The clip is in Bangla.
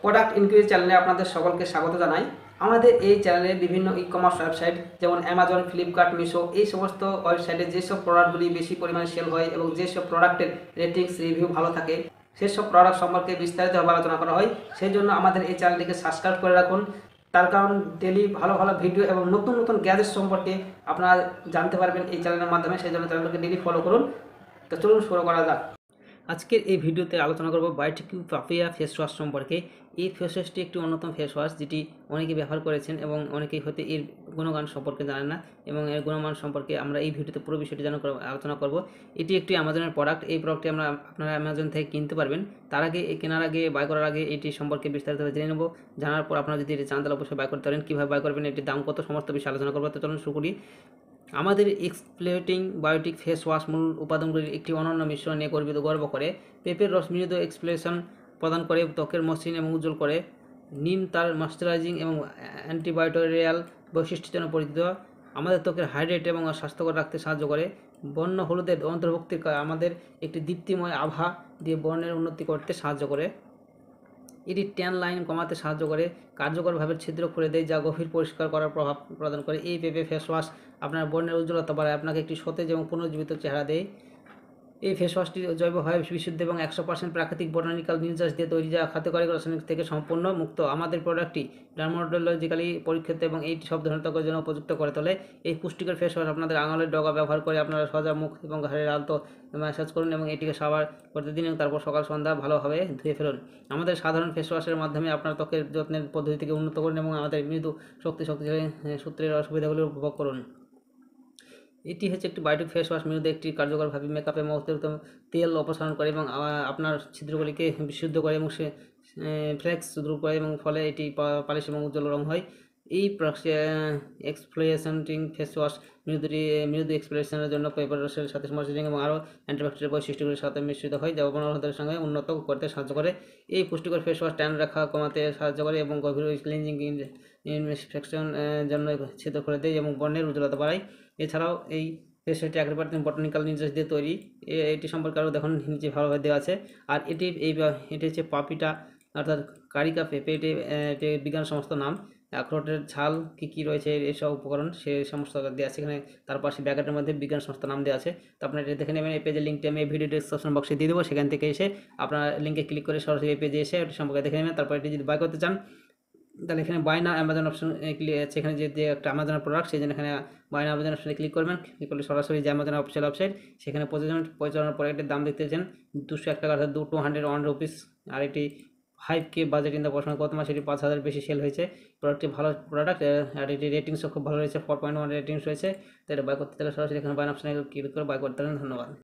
প্রোডাক্ট ইনকুইরি চ্যানেলে আপনাদের সকলকে স্বাগত জানাই। আমাদের এই চ্যানেলে বিভিন্ন ই কমার্স ওয়েবসাইট যেমন অ্যামাজন, ফ্লিপকার্ট, মিশো এই সমস্ত ওয়েবসাইটে যেসব প্রোডাক্টগুলি বেশি পরিমাণে সেল হয় এবং যেসব প্রোডাক্টের রেটিংস রিভিউ ভালো থাকে সেসব প্রোডাক্ট সম্পর্কে বিস্তারিতভাবে আলোচনা করা হয়। সেই জন্য আমাদের এই চ্যানেলটিকে সাবস্ক্রাইব করে রাখুন। তার কারণ ডেলি ভালো ভালো ভিডিও এবং নতুন নতুন গ্যাজেট সম্পর্কে আপনারা জানতে পারবেন এই চ্যানেলের মাধ্যমে। সেই জন্য চ্যানেলটিকে ডেলি ফলো করুন। তো চলুন শুরু করা যাক। আজকের এই ভিডিওতে আলোচনা করব বায়োটিকিউ পাপিয়া ফেস ওয়াশ সম্পর্কে। এই ফেস ওয়াশটি একটি অন্যতম ফেস ওয়াশ যেটি অনেকে ব্যবহার করেছেন এবং অনেকেই হয়তো এর গুণগান সম্পর্কে জানেন না এবং এর গুণমান সম্পর্কে আমরা এই ভিডিওতে পুরো বিষয়টি আলোচনা করব। এটি একটি অ্যামাজনের প্রোডাক্ট। এই প্রোডাক্টটি আপনারা অ্যামাজন থেকে কিনতে পারবেন। তার আগে কেনার আগে বাই করার আগে এটি সম্পর্কে বিস্তারিতভাবে জেনে নেব। জানার পর আপনারা যদি এটি চান তাহলে অবশ্যই বাই করতে পারেন। কীভাবে বাই করবেন, এটির দাম কত, সমস্ত বিষয়ে আলোচনা করবো। তো চলুন শুরু করি। আমাদের এক্সফোলিয়েটিং বায়োটিক ফেস ওয়াশ মূল উপাদানগুলির একটি অনন্য মিশ্রণ নিয়ে গর্ব করে। পেঁপের রস মৃদু এক্সফোলিয়েশন প্রদান করে, ত্বকের মসৃণ এবং উজ্জ্বল করে। নিম তার ময়শ্চারাইজিং এবং অ্যান্টিবায়োটেরিয়াল বৈশিষ্ট্যের জন্য পরিচিত। আমাদের ত্বকের হাইড্রেট এবং স্বাস্থ্যকর রাখতে সাহায্য করে। বর্ণ হলুদের অন্তর্ভুক্তির আমাদের একটি দীপ্তিময় আভা দিয়ে বর্ণের উন্নতি করতে সাহায্য করে। এটি ট্যান লাইন কমাতে সাহায্য করে, কার্যকরভাবে ছিদ্র খুলে দেয় যা গভীর পরিষ্কার করার প্রভাব প্রদান করে। এই পেঁপে ফেস ওয়াশ আপনার বর্ণের উজ্জ্বলতা বাড়ায়, আপনাকে একটি সতেজ এবং পুনর্জীবিত চেহারা দেয়। এই ফেস ওয়াশটি জৈবভাবে বিশুদ্ধ এবং 100% প্রাকৃতিক বোটানিক্যাল নির্যাস দিয়ে তৈরি, যা ক্ষতিকারক রাসায়নিক থেকে সম্পূর্ণ মুক্ত। আমাদের প্রোডাক্টটি ডার্মাটোলজিক্যালি পরীক্ষিত এবং এই সব ধরনের ত্বকের জন্য উপযুক্ত করে তোলে। এই পুষ্টিকর ফেস ওয়াশ আপনাদের আঙুলের ডগা ব্যবহার করে আপনারা সোজা মুখ এবং ঘাড়ের আলতো ম্যাসাজ করুন এবং এটিকে সাবার করতে দিন এবং তারপর সকাল সন্ধ্যা ভালোভাবে ধুয়ে ফেলুন। আমাদের সাধারণ ফেস ওয়াশের মাধ্যমে আপনার ত্বকের যত্নের পদ্ধতিকে উন্নত করুন এবং আমাদের মৃদু শক্তিশালী সূত্রের অসুবিধাগুলি উপভোগ করুন। এটি হচ্ছে একটি বায়োটিক ফেস ওয়াশ। মৃদু একটি কার্যকরভাবে মেকআপে অতিরিক্ত তেল অপসারণ করে এবং আপনার ছিদ্রগুলিকে বিশুদ্ধ করে এবং সে ফ্লেক্স দূর করে এবং ফলে এটি পালিশ এবং উজ্জ্বল রং হয়। এই এক্সফোলিয়েটিং ফেস ওয়াশ মৃদু এক্সফোলিয়েশনের জন্য পেপার রসের সাথে ময়শ্চারাইজিং এবং আরও অ্যান্টিব্যাকটেরিয়াল বৈশিষ্ট্যগুলির সাথে মিশ্রিত হয়, যা বর্ণহলুদের সঙ্গে উন্নত করতে সাহায্য করে। এই পুষ্টিকর ফেস ওয়াশ ট্যান রেখা কমাতে সাহায্য করে এবং গভীর ক্লিনজিং ইনফেকশন জন্য ছিদ্র খুলে দেয় এবং বর্ণের উজ্জ্বলতা বাড়ায়। এছাড়াও এই ফেস ওয়াশটি 100% বোটানিক্যাল নির্যাস দিয়ে তৈরি। এটি সম্পর্কে আরও দেখুন, নিচে ভালোভাবে দেওয়া আছে। আর এটি হচ্ছে পাপিটা অর্থাৎ কারিকা পেঁপে। এটি বিজ্ঞান সমস্ত নাম। আখরোটের ছাল কী রয়েছে এইসব উপকরণ সে সমস্ত দেওয়া আছে এখানে। তার পাশে ব্যাকেটের মধ্যে বিজ্ঞান সমস্ত নাম দেওয়া আছে। তো আপনারা এটা দেখে নেবেন। এই পেজের লিঙ্কটি আমি ভিডিও ডিসক্রিপশন বক্সে দিয়ে দেবো, সেখান থেকে এসে আপনারা লিঙ্কে ক্লিক করে সরাসরি এই পেজে এসে এটি সম্পর্কে দেখে নেবেন। তারপর এটি যদি বাই করতে চান তাহলে এখানে বাই না অ্যামাজন অপশন ক্লিক আছে। এখানে যে একটা অ্যামাজনের প্রোডাক্ট, সেই জন্য এখানে বাই না অ্যামাজন অপশনে ক্লিক করবেন। ক্লিক করলে সরাসরি যে অ্যামাজনের অফিসিয়াল ওয়েবসাইট, সেখানে পৌঁছানোর পরে এটির দাম দেখতে চান 201 টাকা অর্থাৎ 201 রুপিস। আর এটি 5K বাজেট ইন দ্য বর্তমান গত মাসে এটি 5,000 বেশি সেল হয়েছে। প্রোডাক্টটি ভালো প্রোডাক্ট আর এটি রেটিংসও খুব ভালো রয়েছে, 4.1 রেটিংস রয়েছে। তো এটা বাই করতে গেলে সরাসরি এখানে বাই অপশনে ক্লিক করে বাই করতে পারেন। ধন্যবাদ।